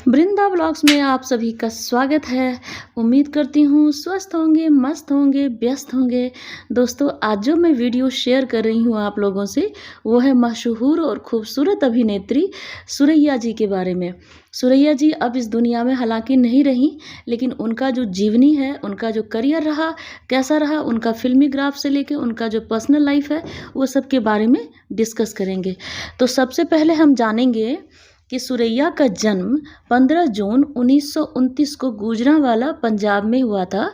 वृंदा blogs में आप सभी का स्वागत है। उम्मीद करती हूँ स्वस्थ होंगे, मस्त होंगे, व्यस्त होंगे। दोस्तों, आज जो मैं वीडियो शेयर कर रही हूँ आप लोगों से, वो है मशहूर और खूबसूरत अभिनेत्री सुरैया जी के बारे में। सुरैया जी अब इस दुनिया में हालांकि नहीं रही, लेकिन उनका जो जीवनी है, उनका जो करियर रहा, कैसा रहा, उनका फिल्मी ग्राफ से लेके उनका जो पर्सनल लाइफ है, वो सब के बारे में डिस्कस करेंगे। तो सबसे पहले हम जानेंगे कि सुरैया का जन्म 15 जून 1929 को गुजरांवाला पंजाब में हुआ था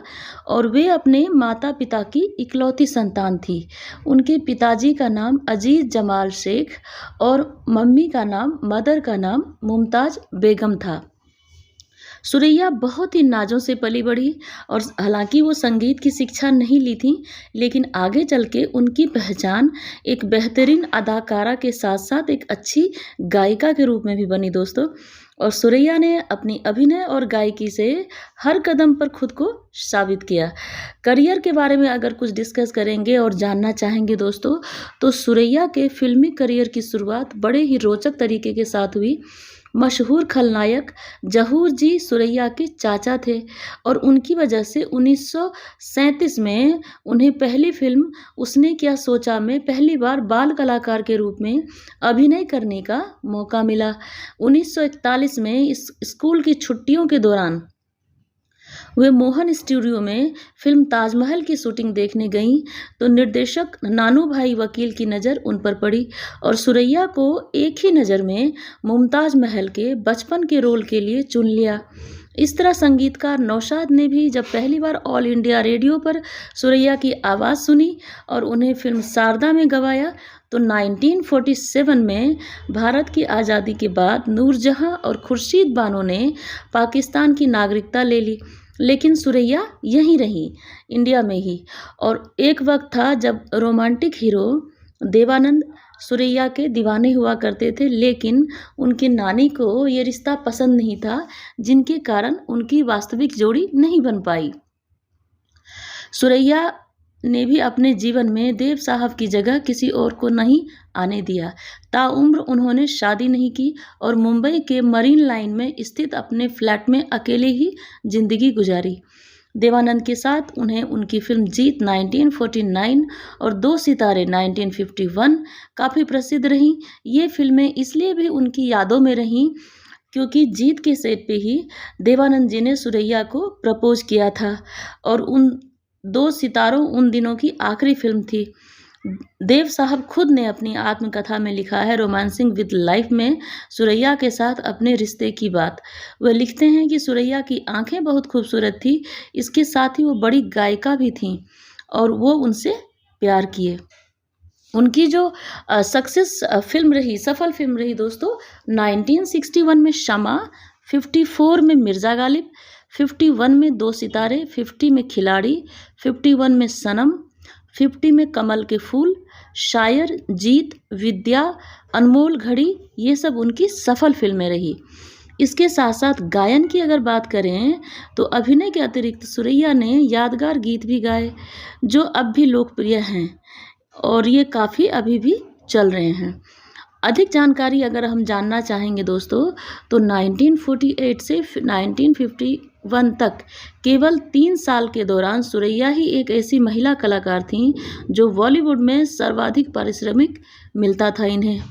और वे अपने माता पिता की इकलौती संतान थी। उनके पिताजी का नाम अजीज जमाल शेख और मम्मी का नाम मदर का नाम मुमताज बेगम था। सुरैया बहुत ही नाज़ों से पली बढ़ी और हालांकि वो संगीत की शिक्षा नहीं ली थी, लेकिन आगे चल के उनकी पहचान एक बेहतरीन अदाकारा के साथ साथ एक अच्छी गायिका के रूप में भी बनी दोस्तों। और सुरैया ने अपनी अभिनय और गायकी से हर कदम पर खुद को साबित किया। करियर के बारे में अगर कुछ डिस्कस करेंगे और जानना चाहेंगे दोस्तों, तो सुरैया के फिल्मी करियर की शुरुआत बड़े ही रोचक तरीके के साथ हुई। मशहूर खलनायक जहूर जी सुरैया के चाचा थे और उनकी वजह से 1937 में उन्हें पहली फिल्म उसने क्या सोचा में पहली बार बाल कलाकार के रूप में अभिनय करने का मौका मिला। 1941 में इस स्कूल की छुट्टियों के दौरान वे मोहन स्टूडियो में फिल्म ताजमहल की शूटिंग देखने गईं, तो निर्देशक नानू भाई वकील की नज़र उन पर पड़ी और सुरैया को एक ही नज़र में मुमताज महल के बचपन के रोल के लिए चुन लिया। इस तरह संगीतकार नौशाद ने भी जब पहली बार ऑल इंडिया रेडियो पर सुरैया की आवाज़ सुनी और उन्हें फिल्म शारदा में गवाया, तो 1947 में भारत की आज़ादी के बाद नूरजहां और खुर्शीद बानो ने पाकिस्तान की नागरिकता ले ली, लेकिन सुरैया यहीं रही, इंडिया में ही। और एक वक्त था जब रोमांटिक हीरो देवानंद सुरैया के दीवाने हुआ करते थे, लेकिन उनकी नानी को ये रिश्ता पसंद नहीं था, जिनके कारण उनकी वास्तविक जोड़ी नहीं बन पाई। सुरैया ने भी अपने जीवन में देव साहब की जगह किसी और को नहीं आने दिया। ताउम्र उन्होंने शादी नहीं की और मुंबई के मरीन लाइन में स्थित अपने फ्लैट में अकेले ही जिंदगी गुजारी। देवानंद के साथ उन्हें उनकी फिल्म जीत 1949 और दो सितारे 1951 काफ़ी प्रसिद्ध रहीं। ये फिल्में इसलिए भी उनकी यादों में रहीं क्योंकि जीत के सेट पे ही देवानंद जी ने सुरैया को प्रपोज किया था और उन दो सितारों उन दिनों की आखिरी फिल्म थी। देव साहब खुद ने अपनी आत्मकथा में लिखा है रोमांसिंग विद लाइफ में सुरैया के साथ अपने रिश्ते की बात। वह लिखते हैं कि सुरैया की आंखें बहुत खूबसूरत थी, इसके साथ ही वो बड़ी गायिका भी थीं और वो उनसे प्यार किए। उनकी जो सक्सेस फिल्म रही, सफल फिल्म रही दोस्तों, 1961 में शमा, 54 में मिर्ज़ा गालिब, 51 में दो सितारे, 50 में खिलाड़ी, 51 में सनम, 50 में कमल के फूल, शायर, जीत, विद्या, अनमोल घड़ी, ये सब उनकी सफल फिल्में रही। इसके साथ साथ गायन की अगर बात करें तो अभिनय के अतिरिक्त सुरैया ने यादगार गीत भी गाए जो अब भी लोकप्रिय हैं और ये काफ़ी अभी भी चल रहे हैं। अधिक जानकारी अगर हम जानना चाहेंगे दोस्तों, तो 1948 से 1951 तक केवल 3 साल के दौरान सुरैया ही एक ऐसी महिला कलाकार थीं जो बॉलीवुड में सर्वाधिक पारिश्रमिक मिलता था इन्हें।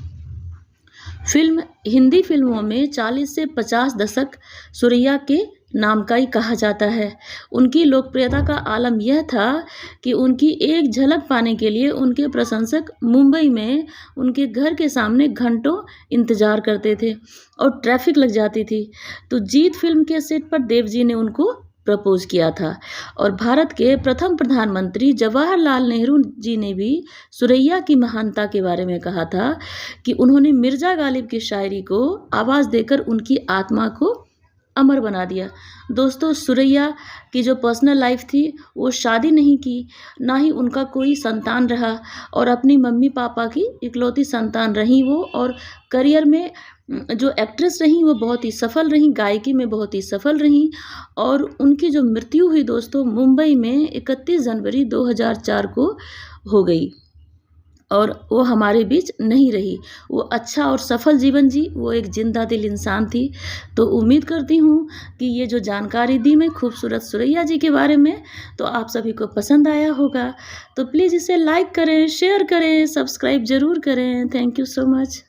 हिंदी फिल्मों में 40 से 50 दशक सुरैया के नाम का ही कहा जाता है। उनकी लोकप्रियता का आलम यह था कि उनकी एक झलक पाने के लिए उनके प्रशंसक मुंबई में उनके घर के सामने घंटों इंतजार करते थे और ट्रैफिक लग जाती थी। तो जीत फिल्म के सेट पर देव जी ने उनको प्रपोज किया था और भारत के प्रथम प्रधानमंत्री जवाहरलाल नेहरू जी ने भी सुरैया की महानता के बारे में कहा था कि उन्होंने मिर्ज़ा गालिब की शायरी को आवाज़ देकर उनकी आत्मा को अमर बना दिया। दोस्तों, सुरैया की जो पर्सनल लाइफ थी, वो शादी नहीं की, ना ही उनका कोई संतान रहा और अपनी मम्मी पापा की इकलौती संतान रही वो। और करियर में जो एक्ट्रेस रहीं वो बहुत ही सफल रहीं, गायकी में बहुत ही सफल रहीं और उनकी जो मृत्यु हुई दोस्तों मुंबई में 31 जनवरी 2004 को हो गई। और वो हमारे बीच नहीं रही। वो अच्छा और सफल जीवन जी, वो एक जिंदा दिल इंसान थी। तो उम्मीद करती हूँ कि ये जो जानकारी दी मैं खूबसूरत सुरैया जी के बारे में, तो आप सभी को पसंद आया होगा। तो प्लीज़ इसे लाइक करें, शेयर करें, सब्सक्राइब ज़रूर करें। Thank you so much.